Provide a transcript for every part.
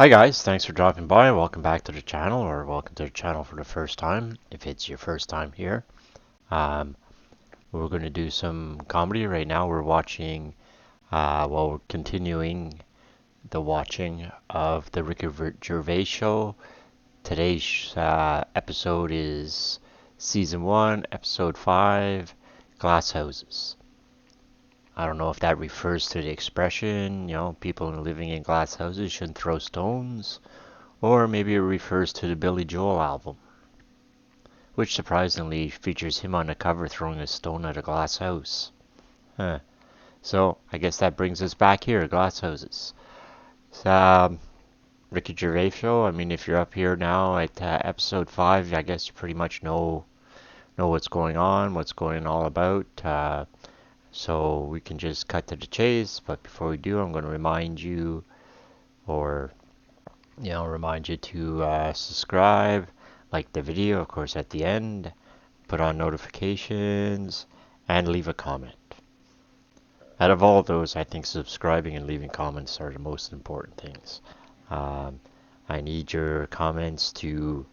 Hi guys, thanks for dropping by. Welcome back to the channel, or welcome to the channel for the first time, if it's your first time here. We're going to do some comedy right now. We're watching, we're continuing the watching of the Ricky Gervais show. Today's episode is Season 1, Episode 5, Glass Houses. I don't know if that refers to the expression, people living in glass houses shouldn't throw stones, or maybe it refers to the Billy Joel album, which surprisingly features him on the cover throwing a stone at a glass house. So, I guess that brings us back here, glass houses. Ricky Gervais show, if you're up here now at episode 5, I guess you pretty much know what's going on, what's going all about. So we can just cut to the chase, but before we do, I'm going to remind you to subscribe, like the video, of course, at the end, put on notifications, and leave a comment. Out of all those, I think subscribing and leaving comments are the most important things. I need your comments to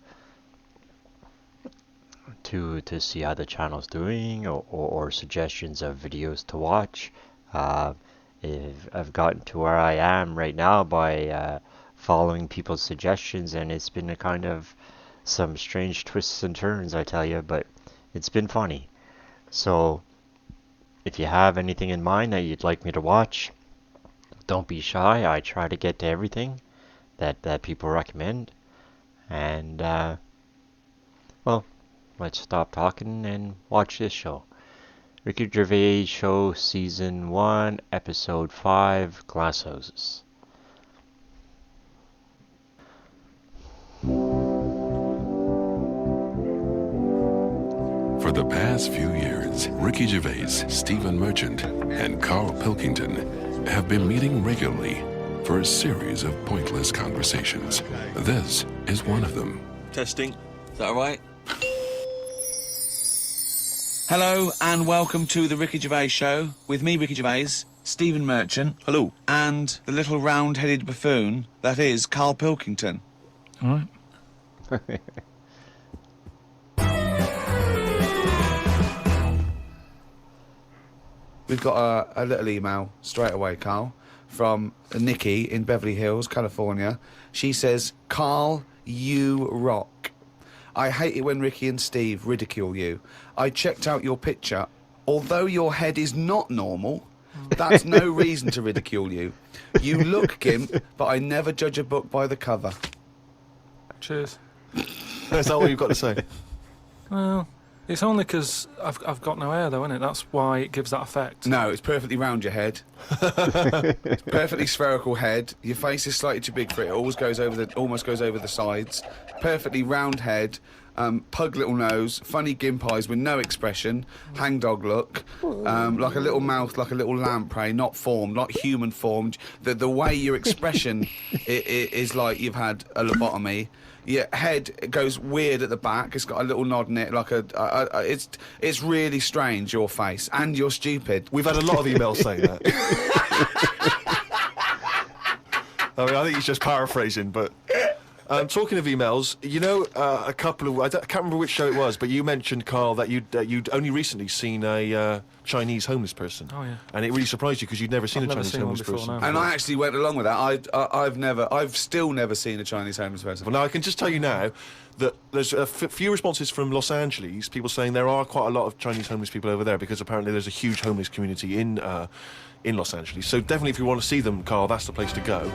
see how the channel's doing, or suggestions of videos to watch. If I've gotten to where I am right now by following people's suggestions, and it's been a kind of some strange twists and turns, I tell you, but it's been funny. So if you have anything in mind that you'd like me to watch, don't be shy. I try to get to everything that people recommend. And well, let's stop talking and watch this show. Ricky Gervais Show, Season 1, Episode 5, Glass Houses. For the past few years, Ricky Gervais, Stephen Merchant, and Carl Pilkington have been meeting regularly for a series of pointless conversations. This is one of them. Testing. Is that all right? Hello and welcome to the Ricky Gervais Show with me, Ricky Gervais, Stephen Merchant. Hello. And the little round-headed buffoon that is Carl Pilkington. All right. We've got a little email straight away, Carl, from Nikki in Beverly Hills, California. She says, Carl, you rock. I hate it when Ricky and Steve ridicule you. I checked out your picture. Although your head is not normal, that's no reason to ridicule you. You look gimp, but I never judge a book by the cover. Cheers. Is that what you've got to say? Well, it's only because I've got no hair, though, isn't it? That's why it gives that effect. No, it's perfectly round your head. It's perfectly spherical head. Your face is slightly too big for it. It almost goes over the sides. Perfectly round head. Pug little nose, funny gimp eyes with no expression, hangdog look, like a little mouth, like a little lamprey, not formed, not human formed. The way your expression is like you've had a lobotomy. Your head goes weird at the back. It's got a little nod in it, like it's really strange, your face, and you're stupid. We've had a lot of emails saying that. I think he's just paraphrasing, but talking of emails, a couple of I can't remember which show it was, but you mentioned, Carl, that you'd only recently seen a Chinese homeless person. Oh yeah. And it really surprised you because you'd never seen a Chinese homeless person. And I actually went along with that. I've still never seen a Chinese homeless person. Well, now I can just tell you now that there's a few responses from Los Angeles, people saying there are quite a lot of Chinese homeless people over there because apparently there's a huge homeless community in Los Angeles. So definitely if you want to see them, Carl, that's the place to go.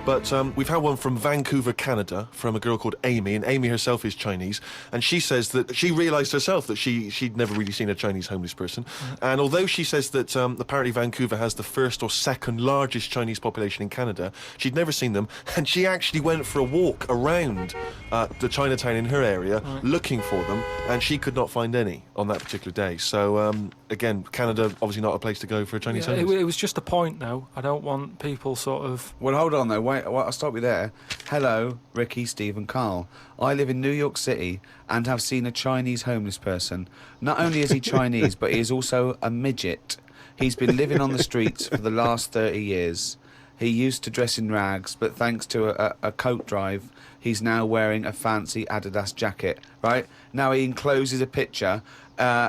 But we've had one from Vancouver, Canada, from a girl called Amy, and Amy herself is Chinese, and she says that she realised herself that she'd never really seen a Chinese homeless person. And although she says that apparently Vancouver has the first or second largest Chinese population in Canada, she'd never seen them, and she actually went for a walk around the Chinatown in her area looking for them, and she could not find any on that particular day. So again, Canada obviously not a place to go for a Chinese homeless. It was just a point, though. I don't want people sort of... Well, hold on, though. Wait, I'll stop you there. Hello, Ricky, Steve and Carl. I live in New York City and have seen a Chinese homeless person. Not only is he Chinese, but he is also a midget. He's been living on the streets for the last 30 years. He used to dress in rags, but thanks to a coat drive, he's now wearing a fancy Adidas jacket, right? Now he encloses a picture.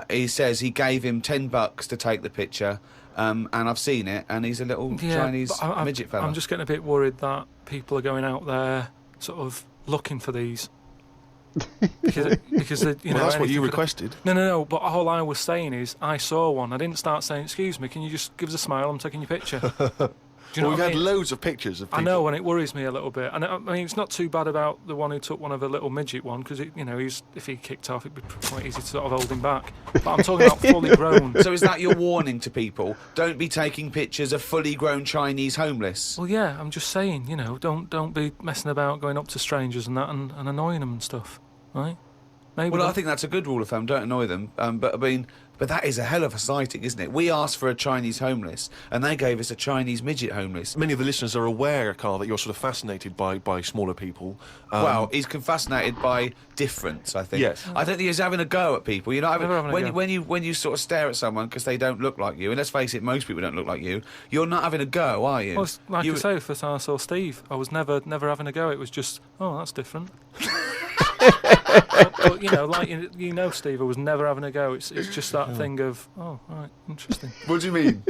He says he gave him $10 to take the picture, and I've seen it, and he's a little Chinese but midget fella. I'm just getting a bit worried that people are going out there sort of looking for these. because you know, that's what you anything requested. No. But all I was saying is, I saw one. I didn't start saying, "Excuse me, can you just give us a smile? I'm taking your picture." Do you know Well, we've what I had mean? loads of pictures of people. I know, and it worries me a little bit. And I mean, it's not too bad about the one who took one of the little midget one, because you know, if he kicked off, it'd be quite easy to sort of hold him back. But I'm talking about fully grown. So is that your warning to people? Don't be taking pictures of fully grown Chinese homeless. Well, yeah, I'm just saying, you know, don't be messing about going up to strangers and that and annoying them and stuff, right? Maybe Well, I think that's a good rule of thumb. Don't annoy them. But I mean, but that is a hell of a sighting, isn't it? We asked for a Chinese homeless, and they gave us a Chinese midget homeless. Many of the listeners are aware, Carl, that you're sort of fascinated by smaller people. Well, he's fascinated by difference, I think. Yes. I don't think he's having a go at people. You're not Never having a go. when you sort of stare at someone because they don't look like you, and let's face it, most people don't look like you. You're not having a go, are you? Well, it's like I say, the first time I saw Steve, I was never having a go. It was just, oh, that's different. but you know, like you know, Steve, I was never having a go. It's just that thing of, oh, right, interesting. What do you mean?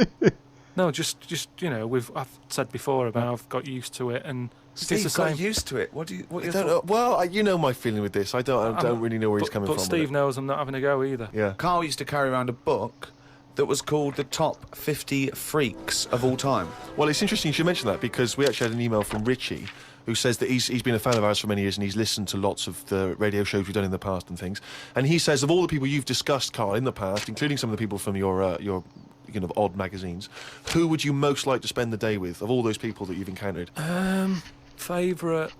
No, just you know, I've said before about I've got used to it, and Steve it's the got same. used to it. What I don't know. Well, you know my feeling with this. I don't really know where he's coming but from. Steve knows I'm not having a go either. Yeah. Carl used to carry around a book that was called the Top 50 Freaks of All Time. Well, it's interesting you should mention that, because we actually had an email from Richie who says that he's been a fan of ours for many years, and he's listened to lots of the radio shows we've done in the past and things. And he says, of all the people you've discussed, Carl, in the past, including some of the people from your kind of odd magazines, who would you most like to spend the day with, of all those people that you've encountered? Favourite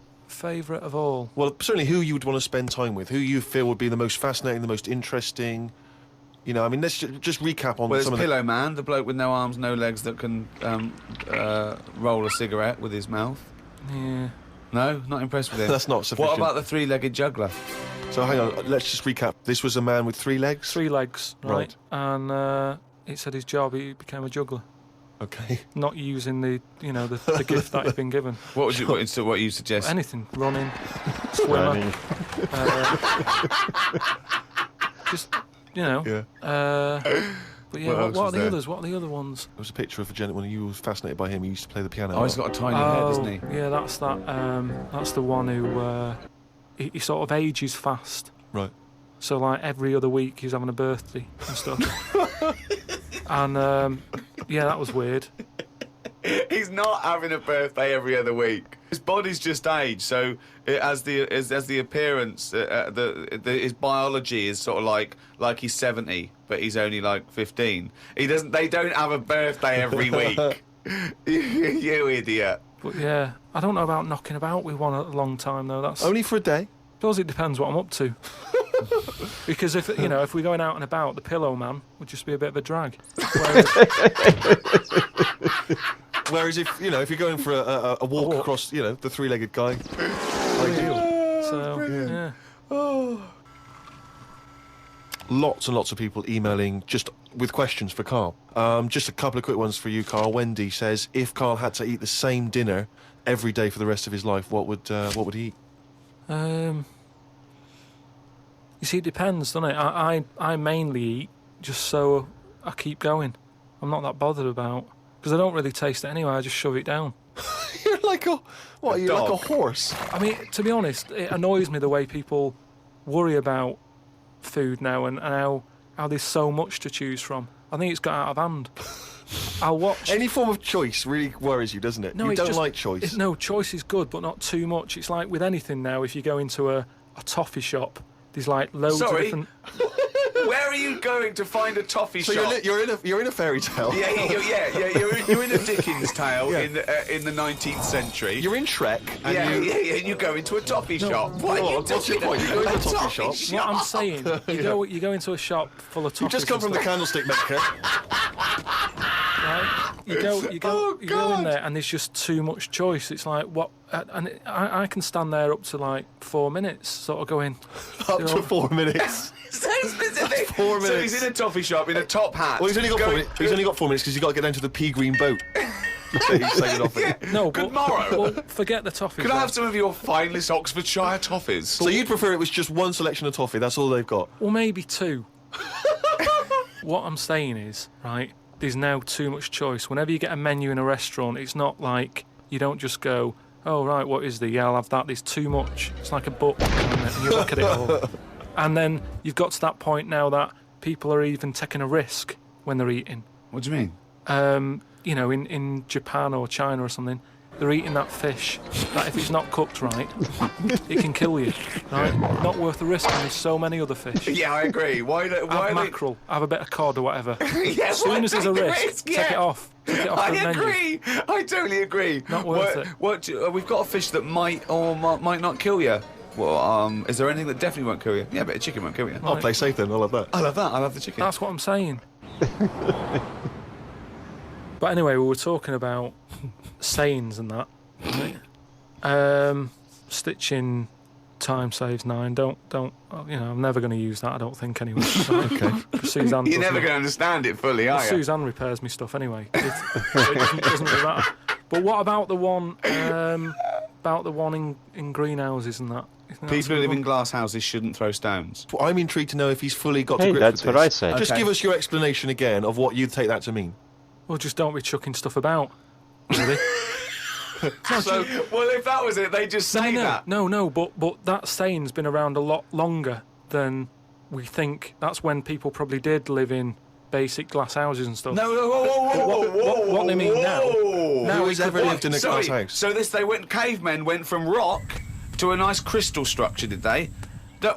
of all. Well, certainly who you would want to spend time with, who you feel would be the most fascinating, the most interesting. You know, I mean, let's just recap on Well, some there's of Pillow Man, the bloke with no arms, no legs that can roll a cigarette with his mouth. Yeah. No, not impressed with him. That's not sufficient. What about the three-legged juggler? So hang on, let's just recap. This was a man with 3 legs? 3 legs, right? Right. And it said his job, he became a juggler. Okay. Not using the gift that he'd been given. What you suggest? Anything, running, swimmer, just you know. Yeah. But yeah, What else what are was the there? others? What are the other ones? There was a picture of a gentleman, you were fascinated by him, he used to play the piano. Oh, he's got a tiny head, isn't he? Yeah, that's that. That's the one who he sort of ages fast. Right. So like every other week he's having a birthday and stuff. And yeah, that was weird. He's not having a birthday every other week. His body's just aged, so as the appearance, his biology is sort of like he's 70, but he's only like 15. They don't have a birthday every week. You idiot. But yeah, I don't know about knocking about with one a long time though. That's Only for a day? suppose it depends what I'm up to. Because if we're going out and about, the Pillow Man would just be a bit of a drag. Whereas if you're going for a walk across, the 3-legged guy, ideal. So yeah. Lots and lots of people emailing just with questions for Carl. Just a couple of quick ones for you, Carl. Wendy says, if Carl had to eat the same dinner every day for the rest of his life, what would he eat? You see, it depends, doesn't it? I mainly eat just so I keep going. I'm not that bothered about, because I don't really taste it anyway. I just shove it down. You're like you're like a horse. I mean, to be honest, it annoys me the way people worry about food now and how there's so much to choose from. I think it's got out of hand. I'll watch. Any form of choice really worries you, doesn't it? No, you it's don't just, like choice. No, choice is good, but not too much. It's like with anything now. If you go into a toffee shop, there's like loads of different. Where are you going to find a toffee So shop? you're in a fairy tale. Yeah. You're in a Dickens tale in the 19th century. You're in Shrek. And And you go into a toffee shop. What are you what's your point? You go into a toffee shop. What I'm saying, you go into a shop full of toffees. You've just come from the candlestick maker. Right? You go in there and there's just too much choice. It's like what, and I can stand there up to like 4 minutes, sort of going Up to 4 minutes. So specific. 4 minutes. So he's in a toffee shop in a top hat. Well, he's only got 4 minutes. He's only got 4 minutes because he's got to get down to the pea green boat. He's saying off it. No, Good but, morrow. well, forget the toffees. Could I then. have some of your finest Oxfordshire toffees? So you'd prefer it was just one selection of toffee, that's all they've got? Well, maybe two. What I'm saying is, right, there's now too much choice. Whenever you get a menu in a restaurant, it's not like you don't just go, oh, right, what is there? Yeah, I'll have that. There's too much. It's like a book, isn't it? And you look at it all. And then you've got to that point now that people are even taking a risk when they're eating. What do you mean? You know, in Japan or China or something, they're eating that fish that if it's not cooked right, it can kill you, right? Not worth the risk, and there's so many other fish. Yeah, I agree. Why Have are mackerel, have a bit of cod or whatever. Yeah, As soon as there's a risk, take it off. Take it off I the menu. agree. I totally agree. Not worth it. We've got a fish that might or might not kill you. Well, is there anything that definitely won't kill you? Yeah, a bit of chicken won't kill you. I'll play safe then, I'll have that. I love that. I love the chicken. That's what I'm saying. But anyway, we were talking about sayings and that. Right? Stitching time saves 9. Don't. You know, I'm never going to use that. I don't think anyway. Right? Okay. Suzanne. You're does never me- going to understand it fully, are you? Suzanne repairs me stuff anyway. It doesn't really matter. But what about the one? About the one in greenhouses and that? You think that's People a who good live in one? glass houses shouldn't throw stones. Well, I'm intrigued to know if he's fully got to Hey, grips that's with what this. I said. Just Okay. give us your explanation again of what you'd take that to mean. Well, just don't be chucking stuff about. Really? So, well, if that was it, they just say that. No, but that saying's been around a lot longer than we think. That's when people probably did live in basic glass houses and stuff. No, whoa, What they mean now- now Who has ever lived in a Sorry, glass house? So cavemen went from rock to a nice crystal structure, did they?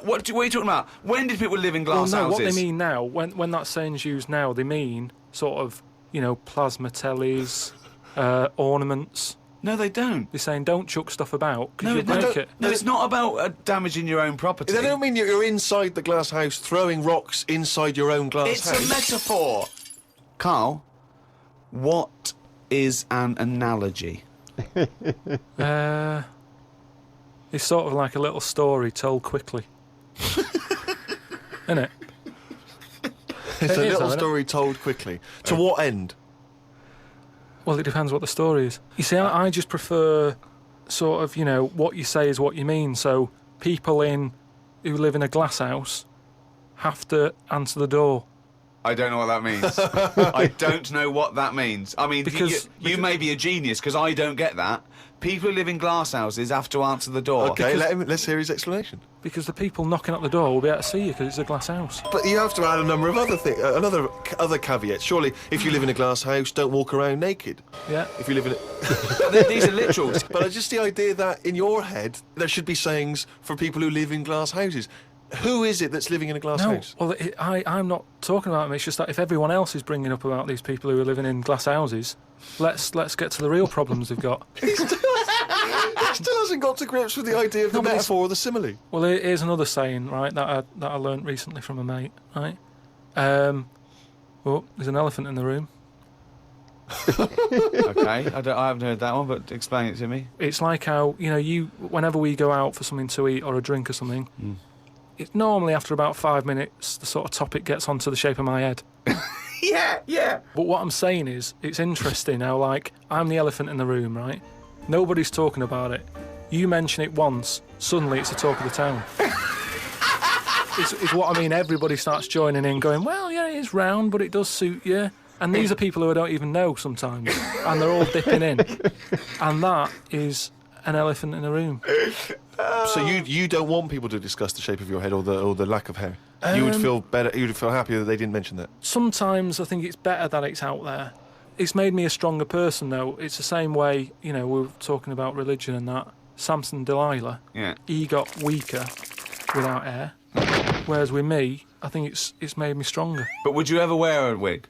What are you talking about? When did people live in Well, glass no, houses? what they mean now, when that saying's used now, they mean sort of, you know, plasma tellies, ornaments. No, they don't. They're saying don't chuck stuff about because No, you'll break it. no, it's not about damaging your own property. They don't mean you're inside the glass house throwing rocks inside your own glass It's house. a metaphor. Carl, what is an analogy? It's sort of like a little story told quickly. Isn't it? It's a It is, little though, isn't it? story told quickly. To what end? Well, it depends what the story is. You see, I just prefer sort of, you know, what you say is what you mean. So people who live in a glass house have to answer the door. I don't know what that means. I don't know what that means. I mean, Because- you may be a genius because I don't get that. People who live in glass houses have to answer the door. Okay, let's hear his explanation. Because the people knocking at the door will be able to see you because it's a glass house. But you have to add a number of other things, other caveats. Surely, if you live in a glass house, don't walk around naked. Yeah. If you live in it, These are literals. but just the idea that in your head there should be sayings for people who live in glass houses. Who is it that's living in a glass No, house? well, I'm not talking about them. It's just that if everyone else is bringing up about these people who are living in glass houses, let's get to the real problems they've got. He still hasn't got to grips with the idea of the No, but it's- metaphor or the simile. Well, here's another saying, right, that I learnt recently from a mate, right? Oh, there's an elephant in the room. Okay, I haven't heard that one, but explain it to me. It's like how, you know, whenever we go out for something to eat or a drink or something, it's normally after about 5 minutes the sort of topic gets onto the shape of my head. Yeah. But what I'm saying is, it's interesting how, like, I'm the elephant in the room, right? Nobody's talking about it. You mention it once, suddenly it's the talk of the town. It's what I mean. Everybody starts joining in, going, well, yeah, it is round, but it does suit you. And these are people who I don't even know sometimes, and they're all dipping in. And that is an elephant in the room. So you don't want people to discuss the shape of your head or the lack of hair. You would feel better. You would feel happier that they didn't mention that. Sometimes I think it's better that it's out there. It's made me a stronger person, though. It's the same way, you know, we were talking about religion and that. Samson Delilah, Yeah. he got weaker without hair. Whereas with me, I think it's made me stronger. But would you ever wear a wig?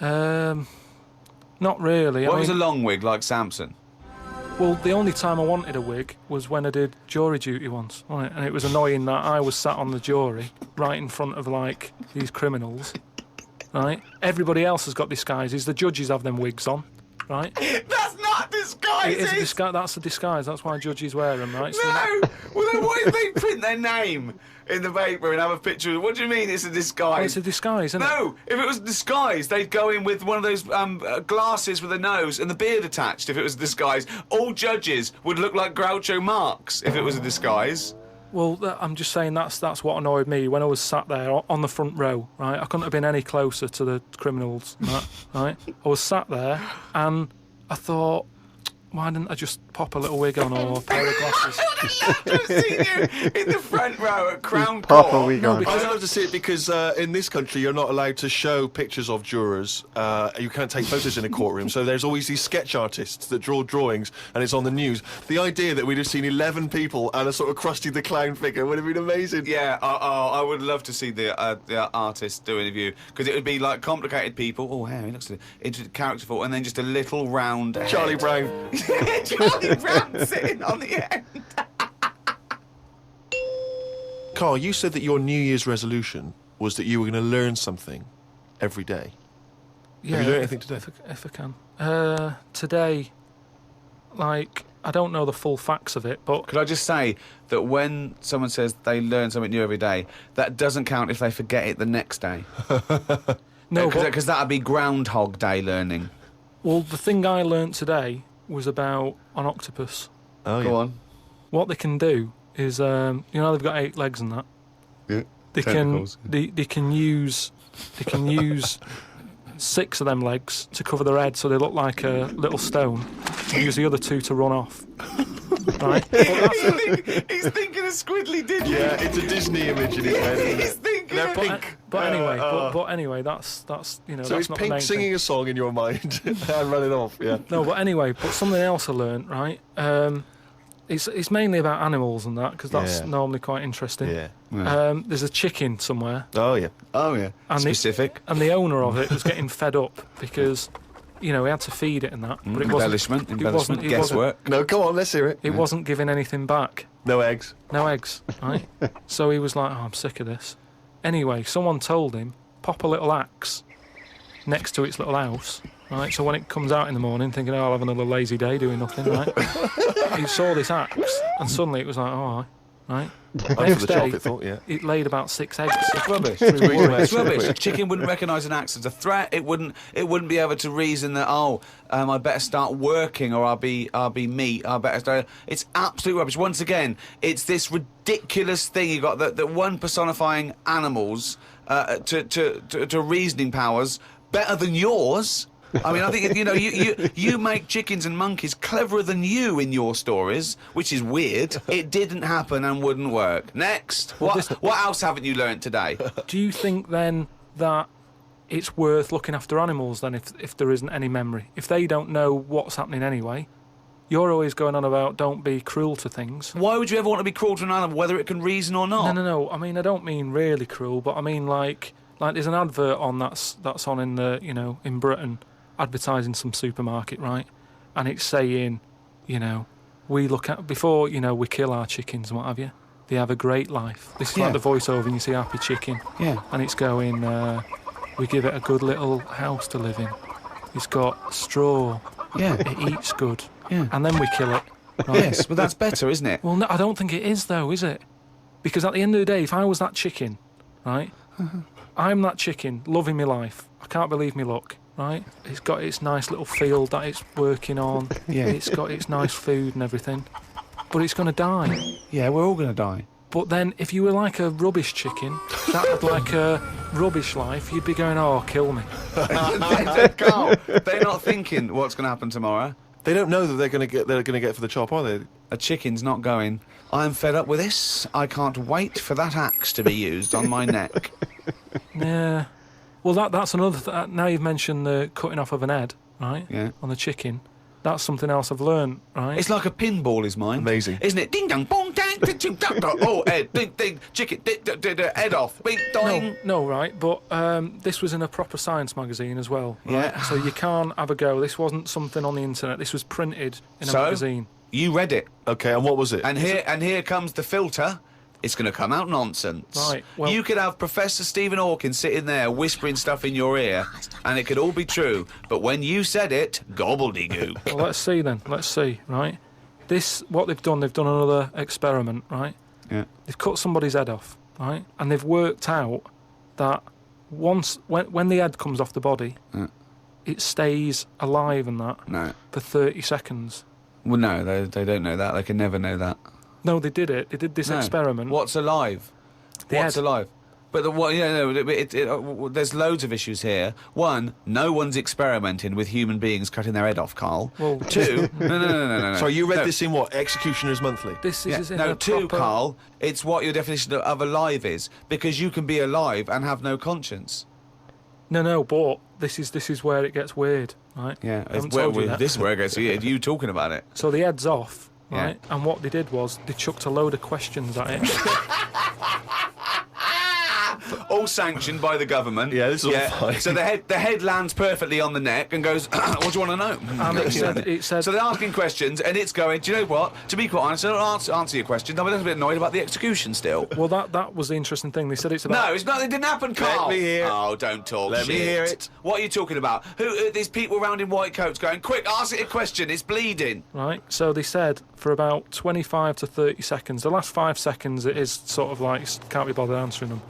Not really. What I was a mean, long wig like Samson? well, the only time I wanted a wig was when I did jury duty once, wasn't it? And it was annoying that I was sat on the jury right in front of, like, these criminals, right? Everybody else has got disguises. The judges have them wigs on, right? That's not It is a disguises! disguise. That's a disguise. That's why judges wear them, right? So No! Well, then what if they print their name in the paper and have a picture? What do you mean it's a disguise? Oh, it's a disguise, isn't it? No, if it was a disguise, they'd go in with one of those glasses with a nose and the beard attached. If it was a disguise, all judges would look like Groucho Marx if it was a disguise. Well, I'm just saying that's what annoyed me when I was sat there on the front row, right? I couldn't have been any closer to the criminals, right? I was sat there and I thought, why didn't I just pop a little wig on or a pair of glasses? I've seen you in the front row at Crown Pop a Court. wig on. I'd love to see it because in this country you're not allowed to show pictures of jurors. You can't take photos in a courtroom, so there's always these sketch artists that draw drawings, and it's on the news. The idea that we'd have seen 11 people and a sort of Krusty the Clown figure would have been amazing. Yeah, I would love to see the artist do an interview because it would be like complicated people. Oh, hey, he looks into characterful, and then just a little round head. Charlie Brown. Charlie Brown sitting on the end. Carl, you said that your New Year's resolution was that you were going to learn something every day. Yeah, Have you learned anything today? If I can. Today, like, I don't know the full facts of it, but Could I just say that when someone says they learn something new every day, that doesn't count if they forget it the next day? no, Because that would be Groundhog Day learning. well, the thing I learnt today was about an octopus. Oh, Go on. What they can do is, you know, they've got 8 legs and that. Yeah. They Tentacles. can use 6 of them legs to cover their head, so they look like a little stone. And use the other 2 to run off. Right? He's thinking of Squidly Diddly. Yeah, it's a Disney image in his head, isn't He's it? thinking They're of pink. But anyway, that's you know So that's it's not the Pink main singing thing. a song in your mind and running off, yeah. No, but anyway, but something else I learnt, right? It's mainly about animals and that because that's Yeah. normally quite interesting. Yeah. There's a chicken somewhere, Oh, yeah. Oh, yeah. And Specific. and the owner of it was getting fed up because, you know, he had to feed it and that. But it wasn't. Embellishment. It Guesswork. No, come on, let's hear it. It wasn't giving anything back. No eggs. No eggs, right? So he was like, oh, I'm sick of this. Anyway, someone told him, pop a little axe next to its little house, right? So when it comes out in the morning thinking, oh, I'll have another lazy day doing nothing, right? He saw this axe and suddenly it was like, oh, right? After Next the day, chocolate thought, yeah. it laid about 6 eggs. It's rubbish. It's It's rubbish. A chicken wouldn't recognise an axe as a threat. It wouldn't be able to reason that I better start working or I'll be meat. I better start. It's absolute rubbish. Once again, it's this ridiculous thing you got that one personifying animals to reasoning powers better than yours. I mean, I think you know you make chickens and monkeys cleverer than you in your stories, which is weird. It didn't happen and wouldn't work. Next, what else haven't you learnt today? Do you think then that it's worth looking after animals then if there isn't any memory? If they don't know what's happening anyway, you're always going on about don't be cruel to things. Why would you ever want to be cruel to an animal, whether it can reason or not? No. I mean, I don't mean really cruel, but I mean like there's an advert on that's on in the in Britain, advertising some supermarket, right? And it's saying, we look at before we kill our chickens and what have you. They have a great life. This is like the voiceover, and you see happy chicken. Yeah. And it's going, we give it a good little house to live in. It's got straw. Yeah. It eats good. Yeah. And then we kill it. Right? Yes, but that's better, isn't it? Well, no, I don't think it is, though, is it? Because at the end of the day, if I was that chicken, right, I'm that chicken, loving my life. I can't believe me luck, right? It's got its nice little field that it's working on. Yeah. It's got its nice food and everything. But it's going to die. Yeah, we're all going to die. But then if you were like a rubbish chicken, that had like a rubbish life, you'd be going, oh, kill me. Carl, they're not thinking what's going to happen tomorrow. They don't know that they're going to get for the chop, are they? A chicken's not going, I'm fed up with this. I can't wait for that axe to be used on my neck. Yeah. Well, that's another now you've mentioned the cutting off of an head, right? Yeah. On the chicken. That's something else I've learned, right? It's like a pinball is mine. Amazing. Isn't it? Ding dong bong dang ding ding dong dong. Oh, head ding ding chicken head off. Bing dong. No, right, but this was in a proper science magazine as well. Right? Yeah. So you can't have a go. This wasn't something on the internet. This was printed in a magazine. You read it. Okay, and what was it? And here comes the filter. It's going to come out nonsense. Right, well- you could have Professor Stephen Hawking sitting there whispering stuff in your ear, and it could all be true. But when you said it, gobbledygook. Well, let's see then. Let's see, right? They've done another experiment, right? Yeah. They've cut somebody's head off, right? And they've worked out that when the head comes off the body, it stays alive and that No. for 30 seconds. Well, no, they don't know that. They can never know that. No, they did it. They did this No. experiment. What's alive? The What's head. alive? But there's loads of issues here. One, no one's experimenting with human beings cutting their head off, Carl. Well, Two, no. Sorry, you read No. this in what? Executioners Monthly? This Yeah. is in No, a two, proper... Carl. It's what your definition of alive is, because you can be alive and have no conscience. No, but this is where it gets weird, right? Yeah, I haven't told you that. this is where it goes. You talking about it? So the head's off, Yeah. right? And what they did was they chucked a load of questions at it. All sanctioned by the government. Yeah, this is all fine. So the head lands perfectly on the neck and goes, "What do you want to know?" And it said, So they're asking questions, and it's going, do you know what? To be quite honest, I don't answer your questions. I'm a little bit annoyed about the execution still. well, that was the interesting thing. They said it's about... No, it's not. It didn't happen, Carl. me hear. Oh, don't talk Let me shit. hear it. What are you talking about? Who these people around in white coats going, quick, ask it a question. It's bleeding. Right, so they said for about 25 to 30 seconds. The last 5 seconds, it is sort of like, can't be bothered answering them.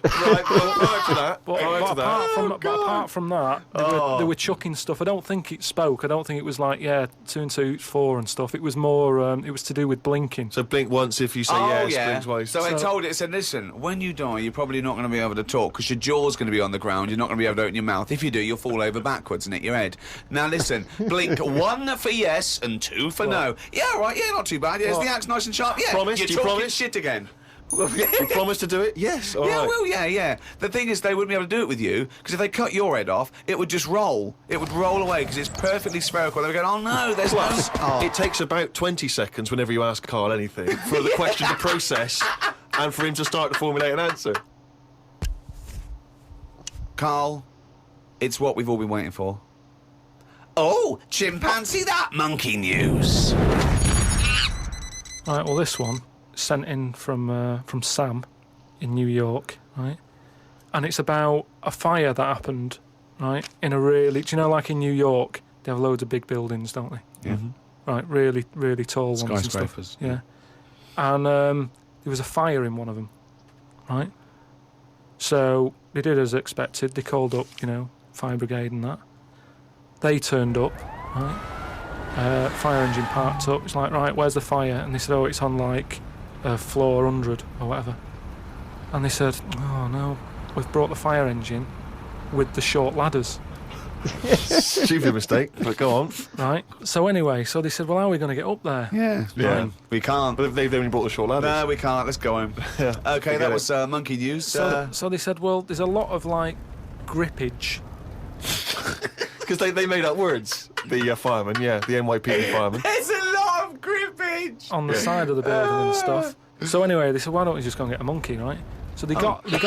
Right, well, prior to that. But, prior to that. apart from that, they were chucking stuff. I don't think it spoke. I don't think it was like, 2 and 2, 4 and stuff. It was more, it was to do with blinking. So blink once if you say yes, blink twice. So I told it, said, listen, when you die, you're probably not going to be able to talk because your jaw's going to be on the ground. You're not going to be able to open your mouth. If you do, you'll fall over backwards and hit your head. Now listen, blink 1 for yes and 2 for no. Yeah, right, yeah, not too bad. Yeah, is the axe nice and sharp? Yeah, Promise? you're Do you talking promise? shit again. You promise to do it? Yes. All Yeah, right. well, yeah. The thing is, they wouldn't be able to do it with you because if they cut your head off, it would just roll. It would roll away because it's perfectly spherical. They would go, oh no, there's Plus, no. it takes about 20 seconds whenever you ask Carl anything for the question to process and for him to start to formulate an answer. Carl, it's what we've all been waiting for. Oh, chimpanzee that monkey news. Right, well, this one sent in from Sam in New York, right? And it's about a fire that happened, right? In a really, do you know, like in New York, they have loads of big buildings, don't they? Yeah. Right, really, really tall ones and Skyscrapers, stuff. Yeah. And there was a fire in one of them, right? So they did as expected. They called up, fire brigade and that. They turned up, right? Fire engine parked up. It's like, right, where's the fire? And they said, oh, it's on like floor 100 or whatever. And they said, oh no, we've brought the fire engine with the short ladders. Stupid mistake, but go on. Right. So anyway, so they said, well, how are we going to get up there? Yeah. We can't. But they've only brought the short ladders. No, we can't. Let's go home. Yeah, Okay, forget that it. was monkey news. So they said, well, there's a lot of like grippage. Because they made up words. The fireman, the NYPD fireman. There's a lot of grippage. On the side of the building and stuff. So anyway, they said, why don't we just go and get a monkey, right? So they got a monkey.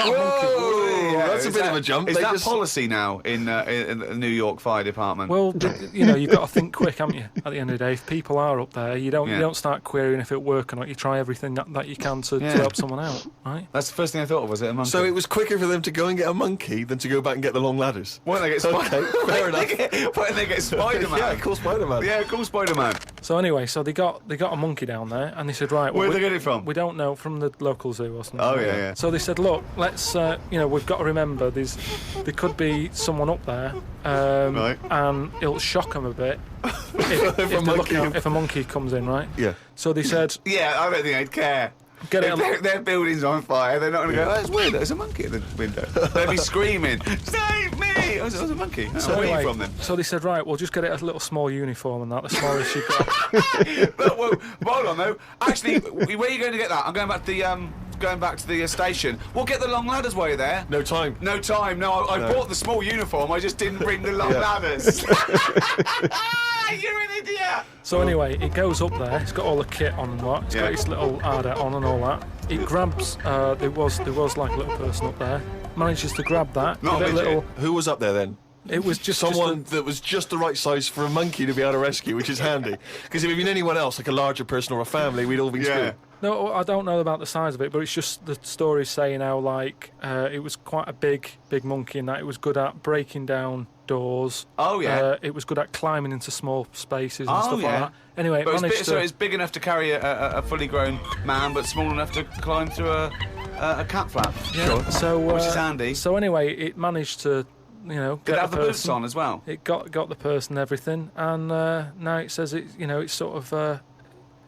Whoa, that's a bit of a jump. Is They that just- policy now in the New York Fire Department? Well, you've got to think quick, haven't you? At the end of the day, if people are up there, you don't start querying if it work or not. You try everything that you can to help someone out, right? That's the first thing I thought of, was it a monkey? So it was quicker for them to go and get a monkey than to go back and get the long ladders. Why don't they get Okay, fair enough. Why don't they get Spider-Man? Yeah, call Spider-Man. Yeah, call Spider-Man. So anyway, so they got a monkey down there, and they said, right, well, Where'd they get it from? We don't know, from the local zoo or something. Oh, like yeah, that. yeah. So they said, look, let's, we've got to remember there could be someone up there, Right. and it'll shock them a bit if a monkey comes in, right? Yeah. So they said, Yeah, I don't think they'd care. Get it. If their building's on fire, they're not going to go, oh, that's weird, there's a monkey at the window. They'd be screaming, save me! Oh, there's a monkey. So Where are anyway, you from then? So they said, right, we'll just get it a little small uniform and that, the smallest you got. Well, hold on though. Actually, where are you going to get that? I'm going back to the station. We'll get the long ladders while you're there. No time. No time. No, I bought the small uniform. I just didn't bring the long ladders. You're an idiot. So anyway, it goes up there. It's got all the kit on and what. It's got its little harder on and all that. It grabs. There was like a little person up there. Manages to grab that. Not give a it midget. little. Who was up there then? It was just Someone that was just the right size for a monkey to be able to rescue, which is handy. Because if it had been anyone else, like a larger person or a family, we'd all been screwed. No, I don't know about the size of it, but it's just the story saying how like it was quite a big monkey, and that it was good at breaking down doors. Oh, yeah. It was good at climbing into small spaces and Oh, stuff yeah. like that. Anyway, But it it's, managed so to. it's big enough to carry a fully grown man, but small enough to climb through a cat flap. Yeah, so, Which is handy. So anyway, it managed to, Did get it have the boots person. on as well? It got the person and everything, and now it says it's sort of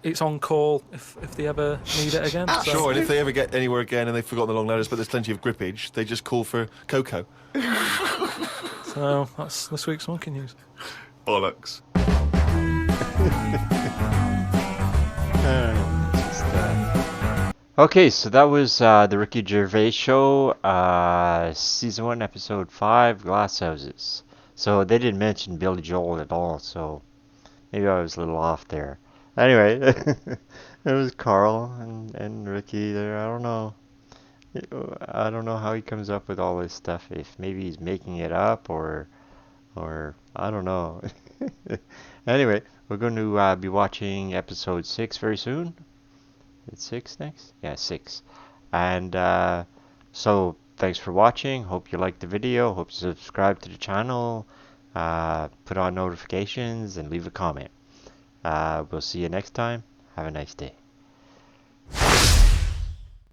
it's on call if they ever need it again. So. Sure, and if they ever get anywhere again and they've forgotten the long ladders, but there's plenty of grippage, they just call for Coco. So that's this week's monkey news. Bollocks. Okay, so that was the Ricky Gervais show, season 1, episode 5, Glass Houses. So they didn't mention Billy Joel at all, so maybe I was a little off there. Anyway, it was Carl and Ricky there. I don't know. I don't know how he comes up with all this stuff. If maybe he's making it up or I don't know. Anyway, we're going to be watching episode 6 very soon. It's 6 next? Yeah, 6. And so thanks for watching. Hope you liked the video. Hope you subscribe to the channel. Put on notifications and leave a comment. We'll see you next time. Have a nice day.